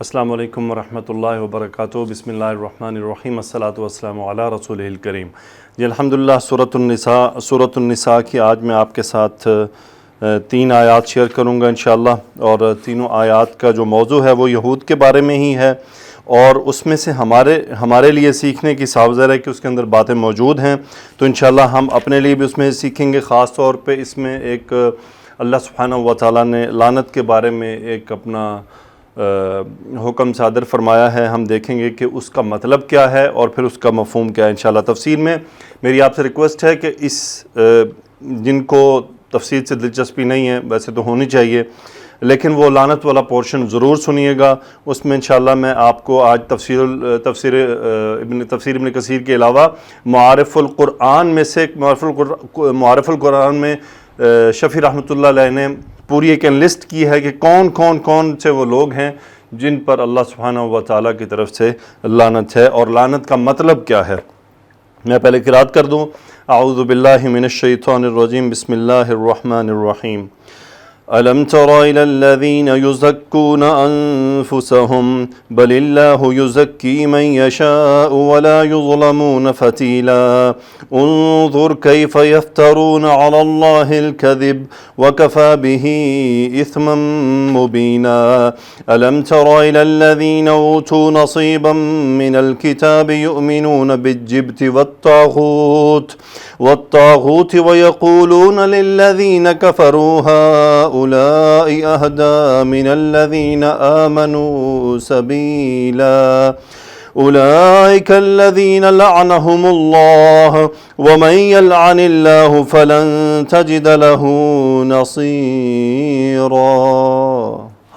السلام علیکم ورحمۃ اللہ وبرکاتہ۔ بسم اللہ الرحمن الرحیم، الصلاۃ والسلام علی رسول الکریم۔ جی الحمدللہ، سورۃ النساء کی آج میں آپ کے ساتھ 3 آیات شیئر کروں گا انشاءاللہ، اور تینوں آیات کا جو موضوع ہے وہ یہود کے بارے میں ہی ہے، اور اس میں سے ہمارے لیے سیکھنے کی صاحب ہے کہ اس کے اندر باتیں موجود ہیں، تو انشاءاللہ ہم اپنے لیے بھی اس میں سیکھیں گے۔ خاص طور پہ اس میں ایک اللہ سبحانہ و تعالیٰ نے لعنت کے بارے میں ایک اپنا حکم صادر فرمایا ہے، ہم دیکھیں گے کہ اس کا مطلب کیا ہے اور پھر اس کا مفہوم کیا ہے انشاءاللہ۔ تفسیر میں میری آپ سے ریکویسٹ ہے کہ جن کو تفسیر سے دلچسپی نہیں ہے، ویسے تو ہونی چاہیے، لیکن وہ لعنت والا پورشن ضرور سنیے گا۔ اس میں انشاءاللہ میں آپ کو آج تفسیر ابن کثیر کے علاوہ معارف القرآن میں سے معارف القرآن میں شفیع رحمۃ اللہ علیہ نے پوری ایک لسٹ کی ہے کہ کون سے وہ لوگ ہیں جن پر اللہ سبحانہ و تعالیٰ کی طرف سے لعنت ہے، اور لعنت کا مطلب کیا ہے۔ میں پہلے قرات کر دوں۔ اعوذ باللہ من الشیطان الرجیم، بسم اللہ الرحمن الرحیم۔ أَلَمْ تَرَ إِلَى الَّذِينَ يُزَكُّونَ أَنفُسَهُمْ بَلِ اللَّهُ يُزَكِّي مَن يَشَاءُ وَلَا يُظْلَمُونَ فَتِيلًا انظُرْ كَيْفَ يَفْتَرُونَ عَلَى اللَّهِ الْكَذِبَ وَكَفَى بِهِ إِثْمًا مُبِينًا أَلَمْ تَرَ إِلَى الَّذِينَ أُوتُوا نَصِيبًا مِنَ الْكِتَابِ يُؤْمِنُونَ بِالجِّبْتِ وَالطَّاغُوتِ وَيَقُولُونَ لِلَّذِينَ كَفَرُوا هؤلاء أهدى من الذين آمنوا سبيلا أولئك الذين لعنهم الله ومن يلعن الله فلن تجد له نصيرا۔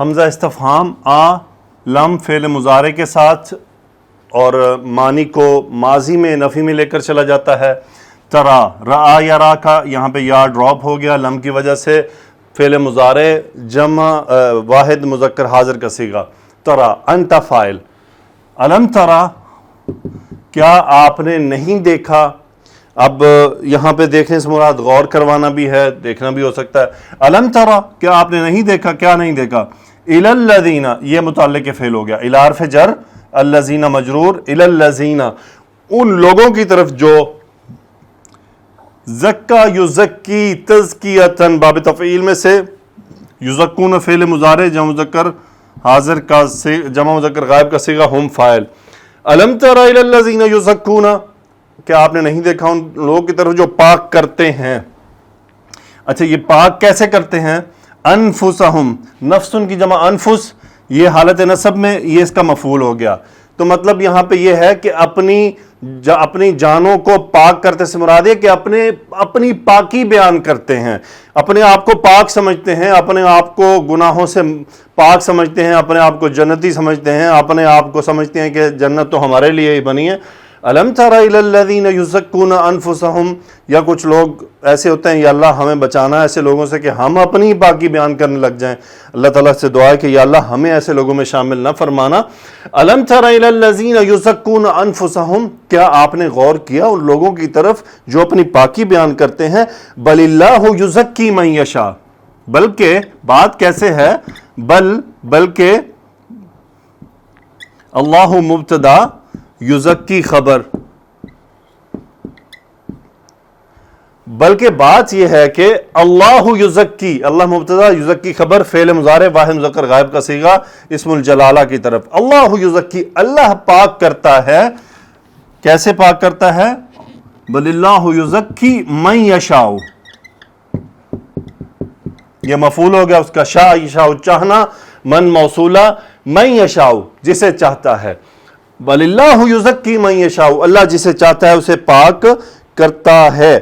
حمزہ استفہام لم فعل مضارع کے ساتھ اور معنی کو ماضی میں نفی میں لے کر چلا جاتا ہے۔ ترا، رآ یا را کا یہاں پہ یا ڈراپ ہو گیا لم کی وجہ سے، فعل مضارع جمع واحد مذکر حاضر کا صیغہ۔ ترا انت فاعل۔ الم ترا، کیا آپ نے نہیں دیکھا؟ اب یہاں پہ دیکھنے سے مراد غور کروانا بھی ہے، دیکھنا بھی ہو سکتا ہے۔ الم ترا، کیا آپ نے نہیں دیکھا؟ کیا نہیں دیکھا؟ الی الذین، یہ متعلق فعل ہو گیا، الی حرف جر، الذین مجرور، الی الذین، ان لوگوں کی طرف جو زکا یزکی تزکیتاً باب تفعیل میں سے، یزکون فعل مضارع جمع مذکر حاضر کا جمع مذکر غائب کا صیغہ، ہم فاعل۔ الم تر الی الذین یزکون، کیا آپ نے نہیں دیکھا ان لوگوں کی طرف جو پاک کرتے ہیں۔ اچھا، یہ پاک کیسے کرتے ہیں؟ انفسہم، نفس کی جمع انفس، یہ حالت نصب میں یہ اس کا مفعول ہو گیا۔ تو مطلب یہاں پہ یہ ہے کہ اپنی جانوں کو پاک کرتے سے مراد ہے کہ اپنی پاکی بیان کرتے ہیں، اپنے آپ کو پاک سمجھتے ہیں، اپنے آپ کو گناہوں سے پاک سمجھتے ہیں، اپنے آپ کو جنتی سمجھتے ہیں، اپنے آپ کو سمجھتے ہیں کہ جنت تو ہمارے لیے ہی بنی ہے۔ الم تر الی الذین یزکون انفسہم، یا کچھ لوگ ایسے ہوتے ہیں، یا اللہ ہمیں بچانا ہے ایسے لوگوں سے کہ ہم اپنی پاکی بیان کرنے لگ جائیں۔ اللہ تعالیٰ سے دعا ہے کہ یا اللہ ہمیں ایسے لوگوں میں شامل نہ فرمانا۔ الم تر الی الذین یزکون انفسہم، کیا آپ نے غور کیا ان لوگوں کی طرف جو اپنی پاکی بیان کرتے ہیں؟ بل اللہ یزکی من یشاء، بلکہ بات کیسے ہے؟ بلکہ اللہ مبتدا، یزکی خبر، بلکہ بات یہ ہے کہ اللہ یزکی، اللہ مبتدا یزکی خبر، فعل مضارع واحد مذکر غائب کا صیغہ اسم الجلالہ کی طرف۔ اللہ یزکی، اللہ پاک کرتا ہے، کیسے پاک کرتا ہے؟ بل اللہ یزکی من یشاء، یہ مفعول ہو گیا اس کا، شاء یشاء چاہنا، من موصولہ، من یشاء جسے چاہتا ہے۔ بل اللہ یزکی من یشاء، اللہ جسے چاہتا ہے اسے پاک کرتا ہے۔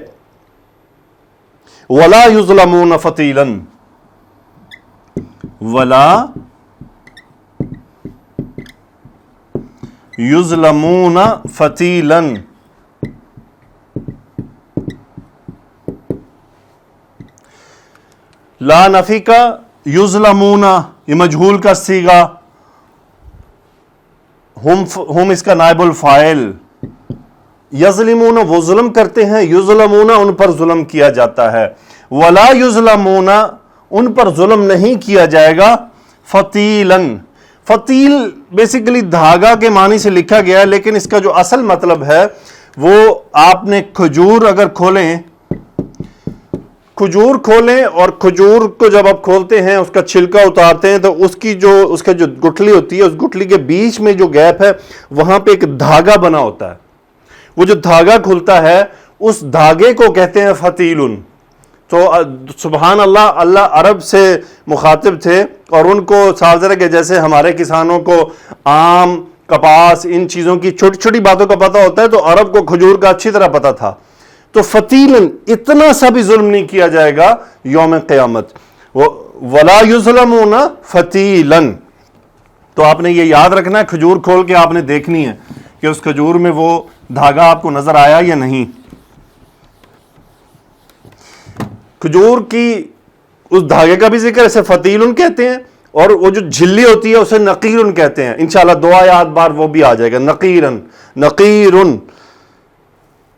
ولا یظلمون فتیلا، ولا یظلمون فتیلا، لا نفی کا، یظلمون یہ مجہول کا صیغہ، ہم اس کا نائب الفاعل، یظلمون وہ ظلم کرتے ہیں، یظلمون ان پر ظلم کیا جاتا ہے، ولا یظلمون ان پر ظلم نہیں کیا جائے گا، فتیلاً، فتیل بیسیکلی دھاگا کے معنی سے لکھا گیا ہے، لیکن اس کا جو اصل مطلب ہے وہ آپ نے کھجور اگر کھولیں اور کھجور کو جب آپ کھولتے ہیں اس کا چھلکا اتارتے ہیں تو اس کا جو گٹھلی ہوتی ہے، اس گٹھلی کے بیچ میں جو گیپ ہے وہاں پہ ایک دھاگا بنا ہوتا ہے. وہ جو دھاگا کھلتا ہے اس دھاگے کو کہتے ہیں فتیل. تو سبحان اللہ، اللہ عرب سے مخاطب تھے اور ان کو سازر کہ جیسے ہمارے کسانوں کو آم، کپاس، ان چیزوں کی چھوٹی چھوٹی باتوں کا پتہ ہوتا ہے، تو عرب کو کھجور کا اچھی طرح پتہ تھا. تو فتیلن، اتنا سا بھی ظلم نہیں کیا جائے گا یوم قیامت. ولا یظلمون فتیلن. تو آپ نے یہ یاد رکھنا ہے، کھجور کھول کے آپ نے دیکھنی ہے کہ اس کھجور میں وہ دھاگا آپ کو نظر آیا یا نہیں. کھجور کی اس دھاگے کا بھی ذکر اسے فتیلن کہتے ہیں، اور وہ جو جھلی ہوتی ہے اسے نقیرن کہتے ہیں. انشاءاللہ 2 آیات بار وہ بھی آ جائے گا، نقیرن.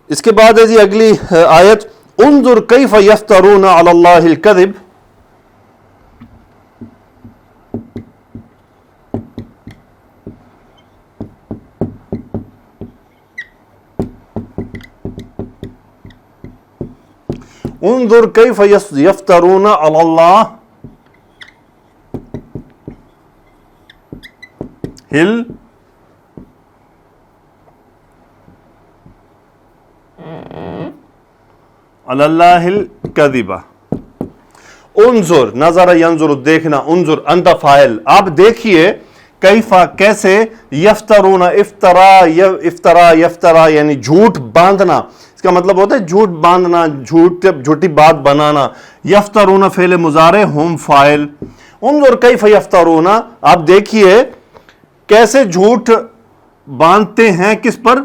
اس کے بعد ہے جی اگلی آیت، انظر کیف یفترون علی اللہ الکذب. انظر کیف یفترون علی اللہ الکذب. انظر، نظر ینظر، دیکھنا، انظر انت فاعل، آپ دیکھیے، کیفا کیسے، یفترون افطرا یعنی جھوٹ باندھنا. اس کا مطلب ہوتا ہے جھوٹ باندھنا، جھوٹی بات بنانا. یفترون فعل مضارع، ہم فاعل. انظر کیف یفترون، آپ دیکھیے کیسے جھوٹ باندھتے ہیں، کس پر؟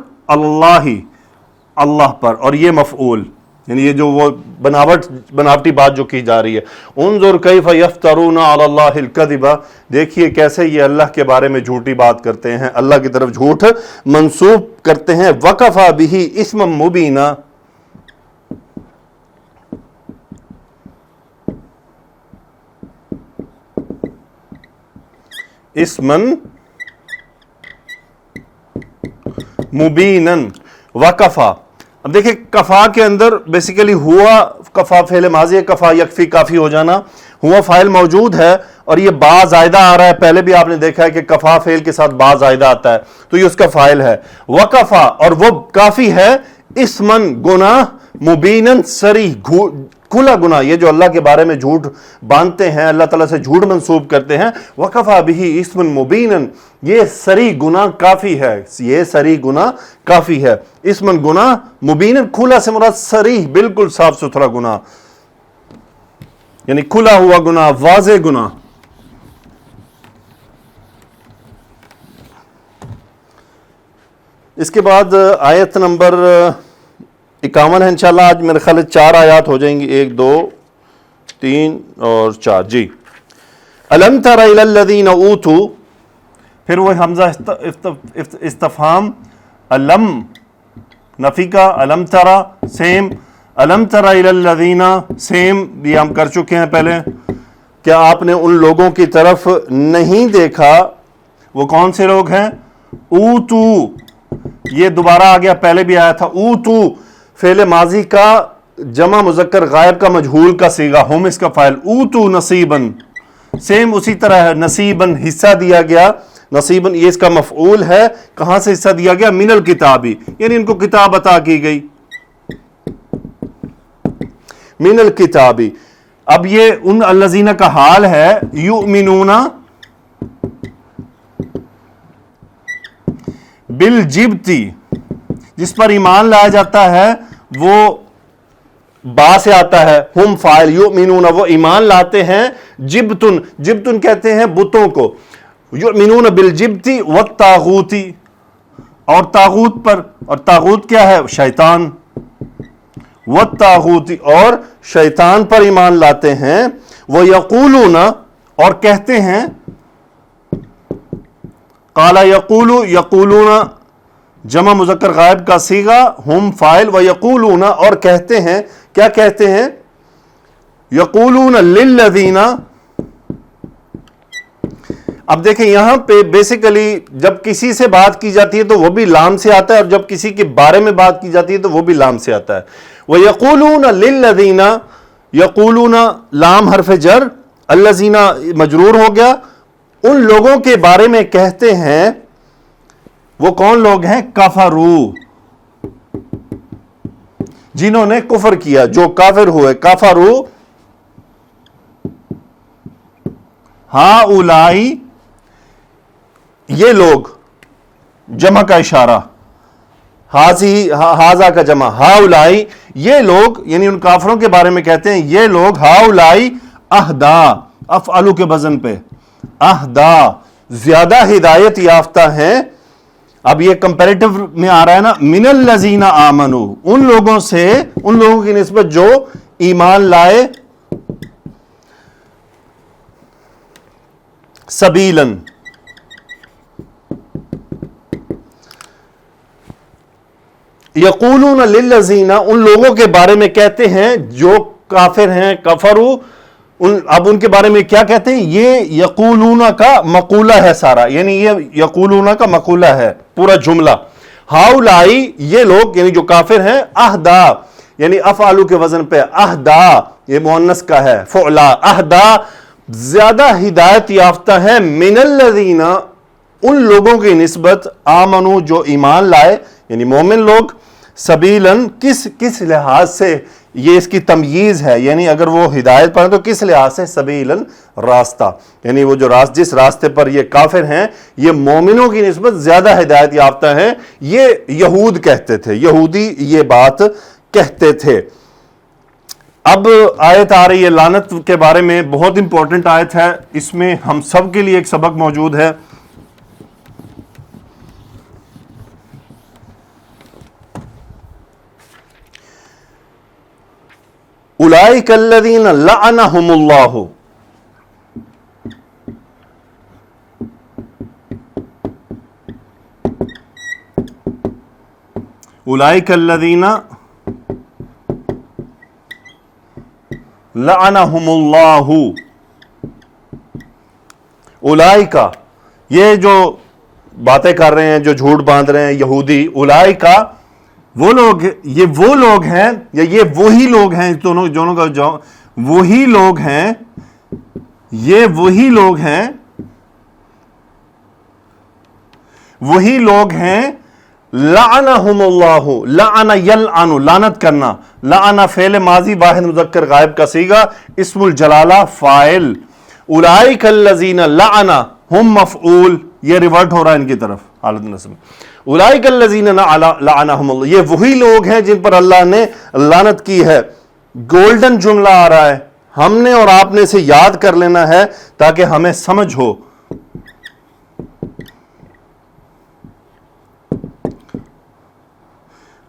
اللہ پر، اور یہ مفعول، یعنی یہ جو وہ بناوٹی بات جو کی جا رہی ہے. انظر کیف یفترون علی اللہ الکذب، دیکھیے کیسے یہ اللہ کے بارے میں جھوٹی بات کرتے ہیں، اللہ کی طرف جھوٹ منسوب کرتے ہیں. وکفی بہ اسما مبینا، اسما مبینا. وکفا، اب دیکھیں کفا کے اندر بیسیکلی ہوا، کفا فعل ماضی ہے، کفا یکفی کافی ہو جانا، ہوا فاعل موجود ہے اور یہ با زائدہ آ رہا ہے. پہلے بھی آپ نے دیکھا ہے کہ کفا فعل کے ساتھ با زائدہ آتا ہے، تو یہ اس کا فاعل ہے. وکفا، اور وہ کافی ہے، اسمن گناہ، مبینن صریح کھلا گناہ. یہ جو اللہ کے بارے میں جھوٹ باندھتے ہیں، اللہ تعالیٰ سے جھوٹ منسوب کرتے ہیں، وکفا بہ اسمن مبینن، یہ صریح گناہ کافی ہے، یہ صریح گناہ کافی ہے. اسمن گناہ، مبینن کھلا سے مراد صریح، بالکل صاف ستھرا گناہ، یعنی کھلا ہوا گناہ، واضح گناہ. اس کے بعد آیت نمبر 51 ہے. انشاءاللہ آج میرے خیال 4 آیات ہو جائیں گی، 1 2 3 اور 4. جی، الم تر الی الذین اوتوا، پھر وہ حمزہ استفہام، علم نفی کا، علم ترا سیم، علم تر الی الذین سیم، یہ ہم کر چکے ہیں پہلے. کیا آپ نے ان لوگوں کی طرف نہیں دیکھا؟ وہ کون سے لوگ ہیں؟ اوتو، یہ دوبارہ آ گیا، پہلے بھی آیا تھا. اوتو فعل ماضی کا جمع مذکر غائب کا مجہول کا صیغہ، ہم اس کا فاعل. اوتو نصیباً، سیم اسی طرح ہے، نصیباً حصہ دیا گیا، نصیباً یہ اس کا مفعول ہے. کہاں سے حصہ دیا گیا؟ من الکتابی، یعنی ان کو کتاب عطا کی گئی، من الکتابی. اب یہ ان الذین کا حال ہے، یؤمنون بالجبتی، جس پر ایمان لایا جاتا ہے وہ با سے آتا ہے، ہم فاعل، یؤمنون وہ ایمان لاتے ہیں، جبتن، جبتن کہتے ہیں بتوں کو، یؤمنون بالجبتی والطاغوتی، اور طاغوت پر، اور طاغوت کیا ہے؟ شیطان. والطاغوتی، اور شیطان پر ایمان لاتے ہیں. وَيَقُولُونَ، اور کہتے ہیں، قَالَ يَقُولُ، يَقُولُونَ جمع مذکر غائب کا صیغہ، ہم فاعل. وَيَقُولُونَ، اور کہتے ہیں، کیا کہتے ہیں؟ یقولون للذین، اب دیکھیں یہاں پہ بیسیکلی جب کسی سے بات کی جاتی ہے تو وہ بھی لام سے آتا ہے، اور جب کسی کے بارے میں بات کی جاتی ہے تو وہ بھی لام سے آتا ہے. وَيَقُولُونَ لِلَّذِينَ، یقولون لام حرف جر، الذین مجرور ہو گیا، ان لوگوں کے بارے میں کہتے ہیں. وہ کون لوگ ہیں؟ کفرو، جنہوں نے کفر کیا، جو کافر ہوئے. کفرو ہؤلائی، یہ لوگ، جمع کا اشارہ، ہاذا کا جمع، ہؤلائی یہ لوگ، یعنی ان کافروں کے بارے میں کہتے ہیں یہ لوگ، ہؤلائی اہدا، افعلوا کے وزن پہ، اہدا زیادہ ہدایت یافتہ ہیں. اب یہ کمپیریٹو میں آ رہا ہے نا، من الذین آمنوا، ان لوگوں سے، ان لوگوں کی نسبت جو ایمان لائے. سبیلاً، یقولون للذین، ان لوگوں کے بارے میں کہتے ہیں جو کافر ہیں، کفروا. اب ان کے بارے میں کیا کہتے ہیں؟ یہ یقولون کا مقولہ ہے سارا، یعنی یہ یقولون کا مقولہ ہے پورا جملہ. ہؤلائی یہ لوگ، یعنی جو کافر ہیں، اہدا یعنی افعلوا کے وزن پہ، اہدا یہ مؤنث کا ہے، فعلا، اہدا زیادہ ہدایت یافتہ ہے، من الذین ان لوگوں کی نسبت، آمنوا جو ایمان لائے، یعنی مومن لوگ. سبیلاً کس لحاظ سے، یہ اس کی تمییز ہے، یعنی اگر وہ ہدایت پر ہیں تو کس لحاظ سے؟ سبیلاً راستہ، یعنی وہ جو جس راستے پر یہ کافر ہیں یہ مومنوں کی نسبت زیادہ ہدایت یافتہ ہیں. یہ یہود کہتے تھے، یہودی یہ بات کہتے تھے. اب آیت آ رہی ہے لعنت کے بارے میں، بہت امپورٹنٹ آیت ہے، اس میں ہم سب کے لیے ایک سبق موجود ہے. اولئک الذین لعنہم اللہ، اولئک الذین لعنہم اللہ. اولئک یہ جو باتیں کر رہے ہیں، جو جھوٹ باندھ رہے ہیں یہودی، اولئک وہ لوگ، یہ وہ لوگ ہیں، یا یہ وہی لوگ ہیں، دونوں کا وہی لوگ ہیں، یہ وہی لوگ ہیں، وہی لوگ ہیں. لعنہم اللہ، لعن یلعن لعنت کرنا، لعن فعل ماضی واحد مذکر غائب کا صیغہ، اسم الجلالہ فاعل. اولئک الذین لعن ہم مفعول، یہ ریورٹ ہو رہا ہے ان کی طرف حالت نصب. اولئک الذین لعنہم اللہ، یہ وہی لوگ ہیں جن پر اللہ نے لعنت کی ہے. گولڈن جملہ آ رہا ہے، ہم نے اور آپ نے اسے یاد کر لینا ہے تاکہ ہمیں سمجھ ہو.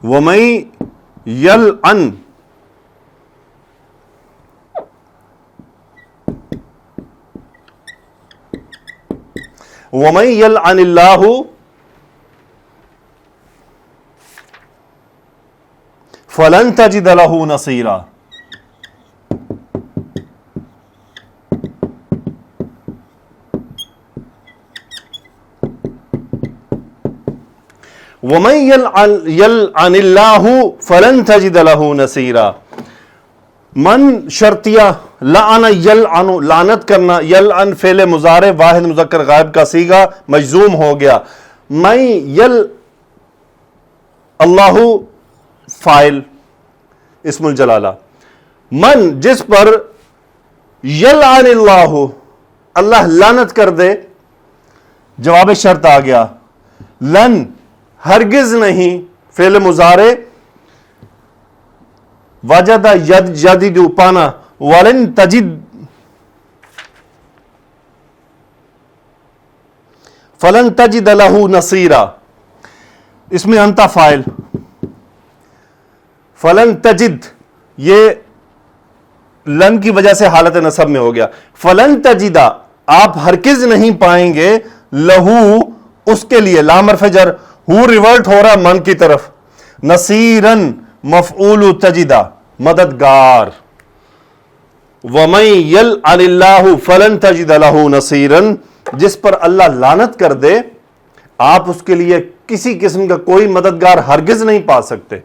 وَمَن يَلْعَنْ، وَمَن يَلْعَنِ اللَّهُ فَلَن تَجِدَ لَهُ نَصِيرًا. وَمَن يَلْعَنِ اللَّهُ فَلَن تَجِدَ لَهُ نَصِيرًا. من شرطیہ، لعن یلعن لعنت کرنا، یلعن فعل مضارع واحد مذکر غائب کا صیغہ مجزوم ہو گیا. من یل اللہ فاعل اسم الجلالہ. من جس پر، یلعن اللہ اللہ لعنت کر دے، جواب شرط آ گیا. لن ہرگز نہیں، فعل مضارع وجد یجد پانا، ولن تجد فلن تجد له نصیرا، اس میں انت فاعل، فلن تجد یہ لن کی وجہ سے حالت نصب میں ہو گیا. فلن تجدہ آپ ہرگز نہیں پائیں گے، لہو اس کے لیے، لام حرف جر، ہو ریورٹ ہو رہا من کی طرف، نصیرن مفعول تجدہ مددگار. وَمَن يَلْعَنِ اللَّهُ فَلَن تَجِدَ لَهُ نَصِيرًا. جس پر اللہ لعنت کر دے آپ اس کے لیے کسی قسم کا کوئی مددگار ہرگز نہیں پا سکتے۔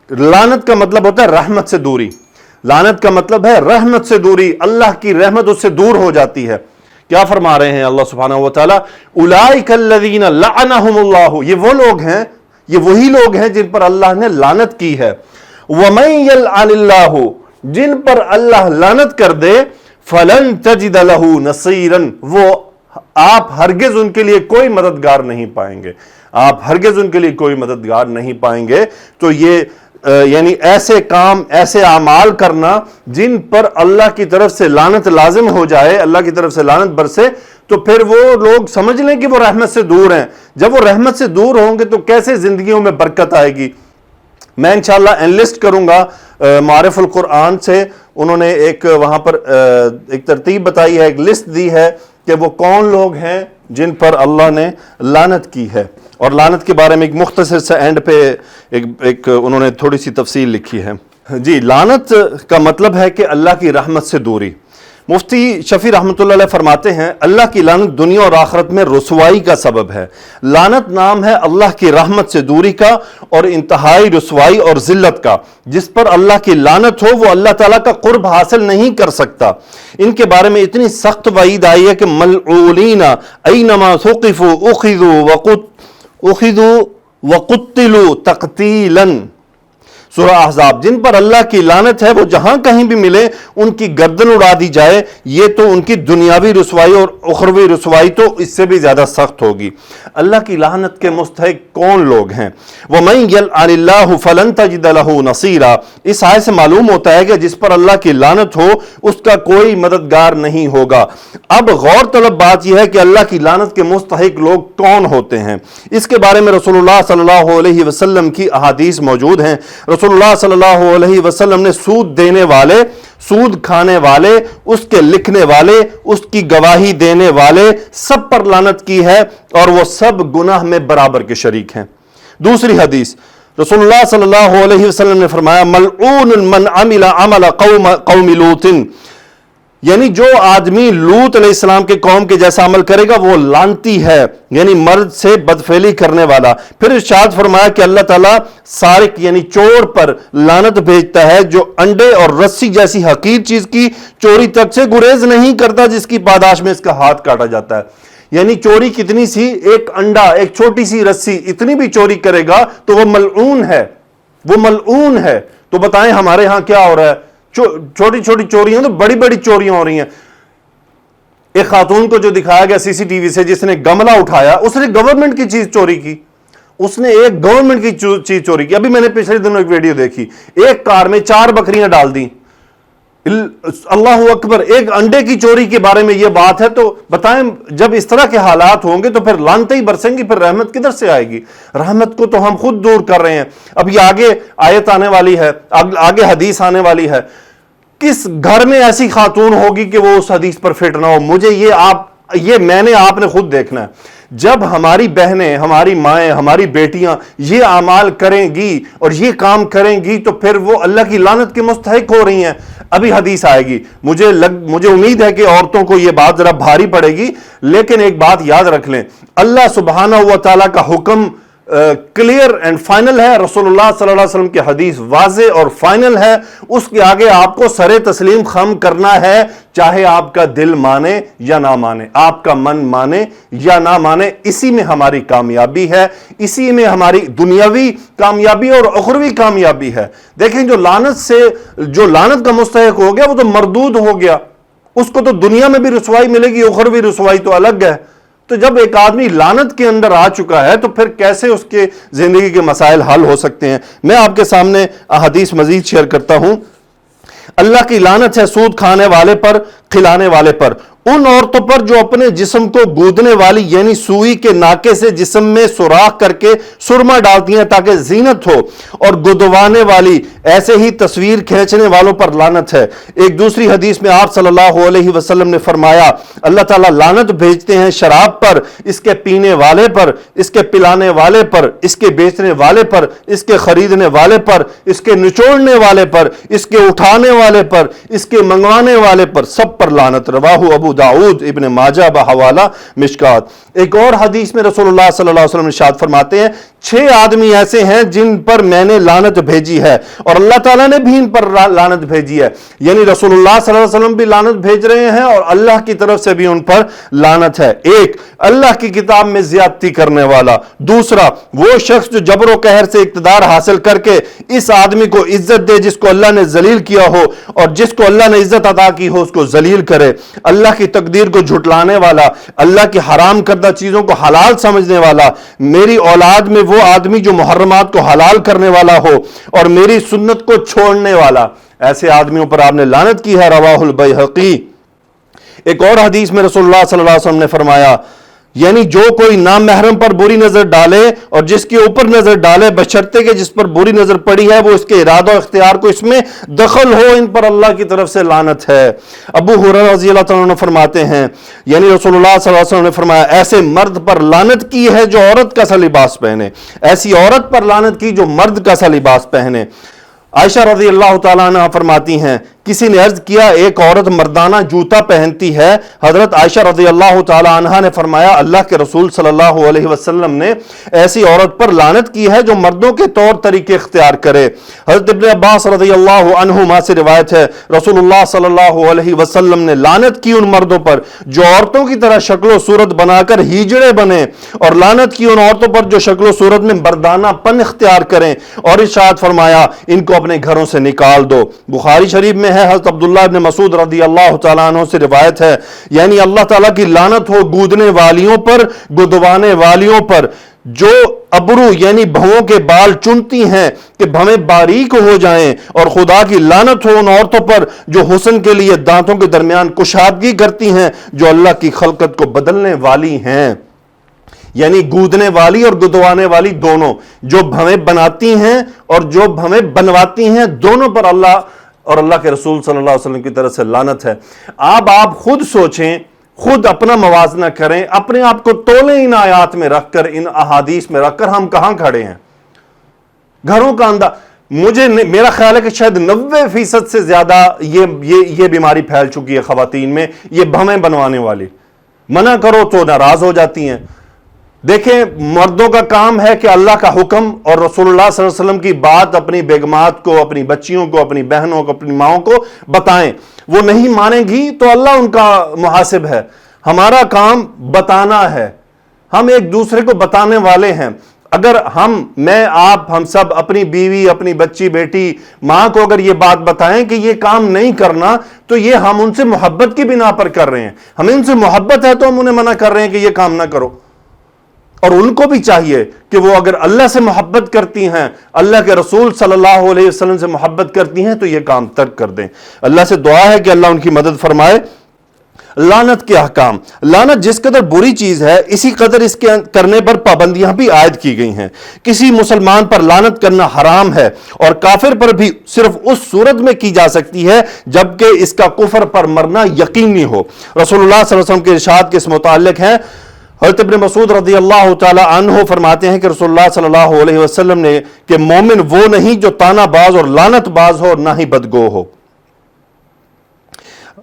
لعنت کا مطلب ہوتا ہے رحمت سے دوری، لعنت کا مطلب ہے رحمت سے دوری، اللہ کی رحمت اس سے دور ہو جاتی ہے۔ کیا فرما رہے ہیں اللہ سبحانہ و تعالیٰ؟ اولئک الذین لعنہم اللہ، یہ وہ لوگ ہیں، یہ وہی لوگ ہیں جن پر اللہ نے لعنت کی ہے۔ ومن یلعن اللہ، جن پر اللہ لعنت کر دے، فلن تجد لہ نصیرا، وہ آپ ہرگز ان کے لیے کوئی مددگار نہیں پائیں گے، آپ ہرگز ان کے لیے کوئی مددگار نہیں پائیں گے۔ تو یہ یعنی ایسے کام، ایسے اعمال کرنا جن پر اللہ کی طرف سے لعنت لازم ہو جائے، اللہ کی طرف سے لعنت برسے، تو پھر وہ لوگ سمجھ لیں کہ وہ رحمت سے دور ہیں۔ جب وہ رحمت سے دور ہوں گے تو کیسے زندگیوں میں برکت آئے گی؟ میں انشاءاللہ انلسٹ کروں گا معارف القرآن سے، انہوں نے ایک وہاں پر ایک ترتیب بتائی ہے، ایک لسٹ دی ہے کہ وہ کون لوگ ہیں جن پر اللہ نے لعنت کی ہے، اور لعنت کے بارے میں ایک مختصر سے اینڈ پہ ایک انہوں نے تھوڑی سی تفصیل لکھی ہے۔ جی، لعنت کا مطلب ہے کہ اللہ کی رحمت سے دوری۔ مفتی شفیع رحمۃ اللہ علیہ فرماتے ہیں اللہ کی لعنت دنیا اور آخرت میں رسوائی کا سبب ہے۔ لعنت نام ہے اللہ کی رحمت سے دوری کا اور انتہائی رسوائی اور ذلت کا۔ جس پر اللہ کی لعنت ہو وہ اللہ تعالیٰ کا قرب حاصل نہیں کر سکتا۔ ان کے بارے میں اتنی سخت وعید آئی ہے کہ ملعونین اینما ثقفوا اخذوا وقتلوا تقتیلا۔ سورہ احزاب، جن پر اللہ کی لعنت ہے وہ جہاں کہیں بھی ملے ان کی گردن اڑا دی جائے۔ یہ تو ان کی دنیاوی رسوائی اور اخروی رسوائی تو اس سے بھی زیادہ سخت ہوگی۔ اللہ کی لعنت کے مستحق کون لوگ ہیں؟ وَمَن يَلْعَنِ اللَّهُ فَلَن تَجِدَ لَهُ نَصِيرًا، اس آیت سے معلوم ہوتا ہے کہ جس پر اللہ کی لعنت ہو اس کا کوئی مددگار نہیں ہوگا۔ اب غور طلب بات یہ ہے کہ اللہ کی لعنت کے مستحق لوگ کون ہوتے ہیں؟ اس کے بارے میں رسول اللہ صلی اللہ علیہ وسلم کی احادیث موجود ہیں۔ رسول اللہ صلی اللہ علیہ وسلم نے سود دینے والے، سود کھانے والے، اس کے لکھنے والے، اس کی گواہی دینے والے سب پر لعنت کی ہے اور وہ سب گناہ میں برابر کے شریک ہیں۔ دوسری حدیث، رسول اللہ صلی اللہ علیہ وسلم نے فرمایا ملعون من عمل عمل قوم لوط، یعنی جو آدمی لوط علیہ السلام کے قوم کے جیسا عمل کرے گا وہ لعنتی ہے، یعنی مرد سے بدفعلی کرنے والا۔ پھر ارشاد فرمایا کہ اللہ تعالیٰ سارق یعنی چور پر لعنت بھیجتا ہے جو انڈے اور رسی جیسی حقیر چیز کی چوری تک سے گریز نہیں کرتا جس کی پاداش میں اس کا ہاتھ کاٹا جاتا ہے۔ یعنی چوری کتنی سی، ایک انڈا، ایک چھوٹی سی رسی، اتنی بھی چوری کرے گا تو وہ ملعون ہے، وہ ملعون ہے۔ تو بتائیں ہمارے ہاں کیا ہو رہا ہے؟ چھوٹی چھوٹی چوریاں تو بڑی بڑی چوریاں ہو رہی ہیں۔ ایک خاتون کو جو دکھایا گیا سی سی ٹی وی سے جس نے گملہ اٹھایا، اس نے گورنمنٹ کی چیز چوری کی، اس نے ایک گورنمنٹ کی چیز چوری کی۔ ابھی میں نے پچھلے دنوں ایک ویڈیو دیکھی، ایک کار میں 4 بکریاں ڈال دیں، اللہ اکبر۔ ایک انڈے کی چوری کے بارے میں یہ بات ہے، تو بتائیں جب اس طرح کے حالات ہوں گے تو پھر لعنتیں ہی برسیں گی، پھر رحمت کدھر سے آئے گی؟ رحمت کو تو ہم خود دور کر رہے ہیں۔ اب یہ آگے آیت آنے والی ہے، آگے حدیث آنے والی ہے۔ کس گھر میں ایسی خاتون ہوگی کہ وہ اس حدیث پر فٹ نہ ہو؟ مجھے یہ میں نے آپ نے خود دیکھنا ہے۔ جب ہماری بہنیں، ہماری مائیں، ہماری بیٹیاں یہ اعمال کریں گی اور یہ کام کریں گی تو پھر وہ اللہ کی لعنت کے مستحق ہو رہی ہیں۔ ابھی حدیث آئے گی، مجھے امید ہے کہ عورتوں کو یہ بات ذرا بھاری پڑے گی، لیکن ایک بات یاد رکھ لیں، اللہ سبحانہ و تعالیٰ کا حکم کلیئر اینڈ فائنل ہے، رسول اللہ صلی اللہ علیہ وسلم کی حدیث واضح اور فائنل ہے۔ اس کے آگے آپ کو سر تسلیم خم کرنا ہے، چاہے آپ کا دل مانے یا نہ مانے، آپ کا من مانے یا نہ مانے۔ اسی میں ہماری کامیابی ہے، اسی میں ہماری دنیاوی کامیابی اور اخروی کامیابی ہے۔ دیکھیں جو لعنت کا مستحق ہو گیا وہ تو مردود ہو گیا، اس کو تو دنیا میں بھی رسوائی ملے گی، اخروی رسوائی تو الگ ہے۔ تو جب ایک آدمی لعنت کے اندر آ چکا ہے تو پھر کیسے اس کے زندگی کے مسائل حل ہو سکتے ہیں؟ میں آپ کے سامنے احادیث مزید شیئر کرتا ہوں۔ اللہ کی لعنت ہے سود کھانے والے پر، کھلانے والے پر، ان عورتوں پر جو اپنے جسم کو گودنے والی یعنی سوئی کے ناکے سے جسم میں سوراخ کر کے سرما ڈالتی ہیں تاکہ زینت ہو، اور گدوانے والی، ایسے ہی تصویر کھینچنے والوں پر لعنت ہے۔ ایک دوسری حدیث میں آپ صلی اللہ علیہ وسلم نے فرمایا اللہ تعالیٰ لعنت بھیجتے ہیں شراب پر، اس کے پینے والے پر، اس کے پلانے والے پر، اس کے بیچنے والے پر، اس کے خریدنے والے پر، اس کے نچوڑنے والے پر، اس کے اٹھانے والے پر، اس کے منگوانے والے پر، سب سب پر لعنت۔ رواہ ابو داؤد ابن ماجہ بحوالہ مشکات۔ ایک اور حدیث میں رسول اللہ صلی اللہ علیہ وسلم ارشاد فرماتے ہیں 6 آدمی ایسے ہیں جن پر میں نے لعنت بھیجی ہے اور اللہ تعالیٰ نے بھی ان پر لعنت بھیجی ہے، یعنی رسول اللہ صلی اللہ علیہ وسلم بھی لعنت بھیج رہے ہیں اور اللہ کی طرف سے بھی ان پر لعنت ہے۔ ایک، اللہ کی کتاب میں زیادتی کرنے والا۔ دوسرا، وہ شخص جو جبر و قہر سے اقتدار حاصل کر کے اس آدمی کو عزت دے جس کو اللہ نے ذلیل کیا ہو، اور جس کو اللہ نے عزت عطا کی ہو اس کو ذلیل کرے۔ اللہ کی تقدیر کو جھٹلانے والا، اللہ کی حرام کردہ چیزوں کو حلال سمجھنے والا۔ میری اولاد میں وہ آدمی جو محرمات کو حلال کرنے والا ہو اور میری سنت کو چھوڑنے والا، ایسے آدمیوں پر آپ نے لعنت کی ہے۔ رواہ البیہقی۔ ایک اور حدیث میں رسول اللہ صلی اللہ علیہ وسلم نے فرمایا، یعنی جو کوئی نامحرم پر بری نظر ڈالے اور جس کے اوپر نظر ڈالے بشرطے کہ جس پر بری نظر پڑی ہے وہ اس کے ارادہ و اختیار کو اس میں دخل ہو، ان پر اللہ کی طرف سے لعنت ہے۔ ابو ہریرہ رضی اللہ تعالیٰ عنہ فرماتے ہیں، یعنی رسول اللہ صلی اللہ علیہ وسلم نے فرمایا ایسے مرد پر لعنت کی ہے جو عورت کا سا لباس پہنے، ایسی عورت پر لعنت کی جو مرد کا سا لباس پہنے۔ عائشہ رضی اللہ تعالیٰ عنہ فرماتی ہیں، کسی نے عرض کیا ایک عورت مردانہ جوتا پہنتی ہے؟ حضرت عائشہ رضی اللہ تعالیٰ عنہ نے فرمایا اللہ کے رسول صلی اللہ علیہ وسلم نے ایسی عورت پر لعنت کی ہے جو مردوں کے طور طریقے اختیار کرے۔ حضرت ابن عباس رضی اللہ عنہما سے روایت ہے رسول اللہ صلی اللہ علیہ وسلم نے لعنت کی ان مردوں پر جو عورتوں کی طرح شکل و صورت بنا کر ہیجڑے بنے، اور لعنت کی ان عورتوں پر جو شکل و صورت میں مردانہ پن اختیار کریں، اور ارشاد فرمایا ان کو اپنے گھروں سے نکال دو۔ بخاری شریف میں ہے، حضرت عبداللہ ابن مسعود رضی اللہ تعالیٰ عنہ سے روایت ہے، یعنی اللہ تعالیٰ کی لعنت ہو گودنے والیوں پر، گدوانے والیوں پر، جو ابرو یعنی بھووں کے بال چنتی ہیں کہ بھویں باریک ہو جائیں، اور خدا کی لعنت ہو ان عورتوں پر جو حسن کے لیے دانتوں کے درمیان کشادگی کرتی ہیں، جو اللہ کی خلقت کو بدلنے والی ہیں۔ یعنی گودنے والی اور گدوانے والی دونوں، جو بھویں بناتی ہیں اور جو بھویں بنواتی ہیں، دونوں پر اللہ اور اللہ کے رسول صلی اللہ علیہ وسلم کی طرف سے لعنت ہے۔ آپ خود سوچیں، خود اپنا موازنہ کریں، اپنے آپ کو تولیں ان آیات میں رکھ کر، ان احادیث میں رکھ کر، ہم کہاں کھڑے ہیں؟ گھروں کا میرا خیال ہے کہ شاید 90% سے زیادہ یہ بیماری پھیل چکی ہے خواتین میں، یہ بھویں بنوانے والی۔ منع کرو تو ناراض ہو جاتی ہیں۔ دیکھیں، مردوں کا کام ہے کہ اللہ کا حکم اور رسول اللہ صلی اللہ علیہ وسلم کی بات اپنی بیگمات کو، اپنی بچیوں کو، اپنی بہنوں کو، اپنی ماؤں کو بتائیں۔ وہ نہیں مانیں گی تو اللہ ان کا محاسب ہے۔ ہمارا کام بتانا ہے، ہم ایک دوسرے کو بتانے والے ہیں۔ اگر میں آپ ہم سب اپنی بیوی، اپنی بچی، بیٹی، ماں کو اگر یہ بات بتائیں کہ یہ کام نہیں کرنا، تو یہ ہم ان سے محبت کی بنا پر کر رہے ہیں۔ ہمیں ان سے محبت ہے تو ہم انہیں منع کر رہے ہیں کہ یہ کام نہ کرو۔ اور ان کو بھی چاہیے کہ وہ اگر اللہ سے محبت کرتی ہیں، اللہ کے رسول صلی اللہ علیہ وسلم سے محبت کرتی ہیں، تو یہ کام ترک کر دیں۔ اللہ سے دعا ہے کہ اللہ ان کی مدد فرمائے۔ لعنت کے احکام۔ لعنت جس قدر بری چیز ہے، اسی قدر اس کے کرنے پر پابندیاں بھی عائد کی گئی ہیں۔ کسی مسلمان پر لعنت کرنا حرام ہے، اور کافر پر بھی صرف اس صورت میں کی جا سکتی ہے جبکہ اس کا کفر پر مرنا یقینی ہو۔ رسول اللہ صلی اللہ علیہ وسلم کے ارشاد کے اس متعلق ہیں، حضرت ابن مسعود رضی اللہ تعالی عنہ فرماتے ہیں کہ رسول اللہ صلی اللہ علیہ وسلم نے کہ مومن وہ نہیں جو طعنہ باز اور لعنت باز ہو، نہ ہی بدگو ہو۔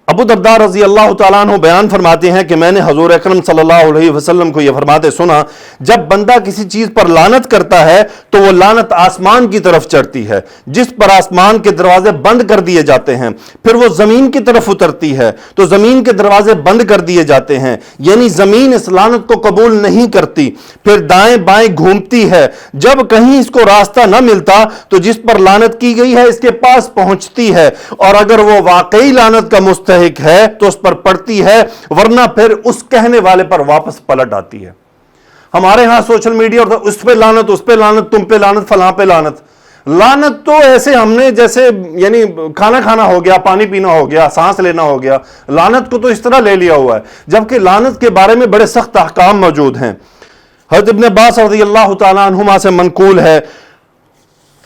ابو درداء رضی اللہ تعالیٰ عنہ بیان فرماتے ہیں کہ میں نے حضور اکرم صلی اللہ علیہ وسلم کو یہ فرماتے سنا، جب بندہ کسی چیز پر لعنت کرتا ہے تو وہ لعنت آسمان کی طرف چڑھتی ہے، جس پر آسمان کے دروازے بند کر دیے جاتے ہیں، پھر وہ زمین کی طرف اترتی ہے تو زمین کے دروازے بند کر دیے جاتے ہیں، یعنی زمین اس لعنت کو قبول نہیں کرتی، پھر دائیں بائیں گھومتی ہے، جب کہیں اس کو راستہ نہ ملتا تو جس پر لعنت کی گئی ہے اس کے پاس پہنچتی ہے، اور اگر وہ واقعی لعنت کا مستحق ہے تو اس پر پڑتی ہے، ورنہ پھر اس کہنے والے پر واپس پلٹ آتی ہے۔ ہمارے ہاں سوشل میڈیا اور اس پہ لعنت، اس پہ لعنت، تم پہ لعنت، فلاں پہ لعنت۔ لعنت تو ایسے ہم نے جیسے یعنی کھانا کھانا ہو گیا، پانی پینا ہو گیا، سانس لینا ہو گیا، لعنت کو تو اس طرح لے لیا ہوا ہے، جبکہ لعنت کے بارے میں بڑے سخت احکام موجود ہیں۔ حضرت ابن عباس رضی اللہ تعالیٰ عنہما سے منقول ہے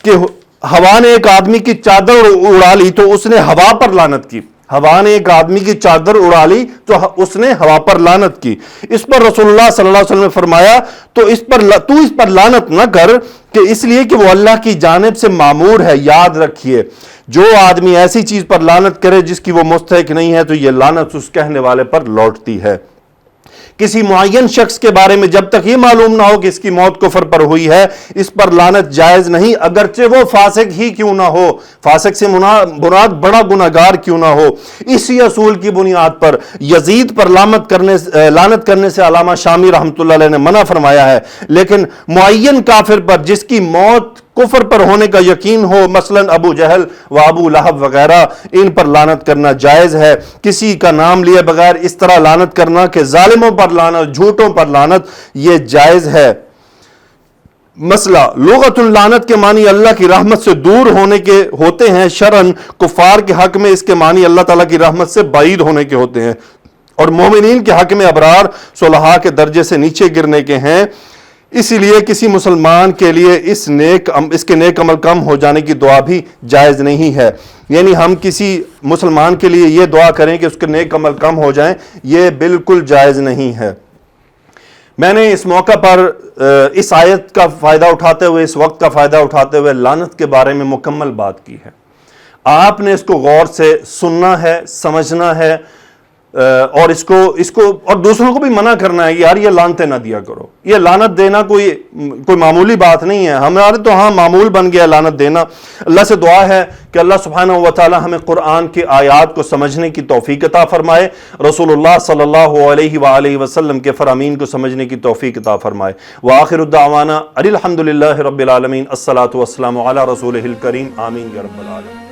کہ ہوا نے ایک آدمی کی چادر اڑا لی تو اس نے ہوا پر لعنت کی۔ ہوا نے ایک آدمی کی چادر اڑا لی تو اس نے ہوا پر لعنت کی۔ اس پر رسول اللہ صلی اللہ علیہ وسلم نے فرمایا تو اس پر لعنت نہ کر، کہ اس لیے کہ وہ اللہ کی جانب سے مامور ہے۔ یاد رکھیے، جو آدمی ایسی چیز پر لعنت کرے جس کی وہ مستحق نہیں ہے تو یہ لعنت اس کہنے والے پر لوٹتی ہے۔ کسی معین شخص کے بارے میں جب تک یہ معلوم نہ ہو کہ اس کی موت کفر پر ہوئی ہے، اس پر لعنت جائز نہیں، اگرچہ وہ فاسق ہی کیوں نہ ہو، فاسق سے مراد بڑا گناہگار کیوں نہ ہو۔ اسی اصول کی بنیاد پر یزید پر لعنت کرنے سے علامہ شامی رحمۃ اللہ علیہ نے منع فرمایا ہے، لیکن معین کافر پر جس کی موت کفر پر ہونے کا یقین ہو، مثلا ابو جہل و ابو لہب وغیرہ، ان پر لعنت کرنا جائز ہے۔ کسی کا نام لیے بغیر اس طرح لعنت کرنا کہ ظالموں پر لعنت، جھوٹوں پر لعنت، یہ جائز ہے۔ مسئلہ لغت اللعنت کے معنی اللہ کی رحمت سے دور ہونے کے ہوتے ہیں، شرعاً کفار کے حق میں اس کے معنی اللہ تعالیٰ کی رحمت سے بعید ہونے کے ہوتے ہیں، اور مومنین کے حق میں ابرار صلحاء کے درجے سے نیچے گرنے کے ہیں۔ اسی لیے کسی مسلمان کے لیے اس کے نیک عمل کم ہو جانے کی دعا بھی جائز نہیں ہے۔ یعنی ہم کسی مسلمان کے لیے یہ دعا کریں کہ اس کے نیک عمل کم ہو جائیں، یہ بالکل جائز نہیں ہے۔ میں نے اس موقع پر اس آیت کا فائدہ اٹھاتے ہوئے، اس وقت کا فائدہ اٹھاتے ہوئے لعنت کے بارے میں مکمل بات کی ہے۔ آپ نے اس کو غور سے سننا ہے، سمجھنا ہے، اور اس کو اور دوسروں کو بھی منع کرنا ہے کہ یار یہ لعنتیں نہ دیا کرو۔ یہ لعنت دینا کوئی معمولی بات نہیں ہے، ہمارے تو ہاں معمول بن گیا لعنت دینا۔ اللہ سے دعا ہے کہ اللہ سبحانہ و تعالی ہمیں قرآن کی آیات کو سمجھنے کی توفیق عطا فرمائے، رسول اللہ صلی اللہ علیہ وآلہ وسلم کے فرامین کو سمجھنے کی توفیق عطا فرمائے۔ وآخر الدعوانا الحمدللہ رب العالمین، الصلاۃ والسلام علی رسولہ الکریم، آمین یا رب العالمین۔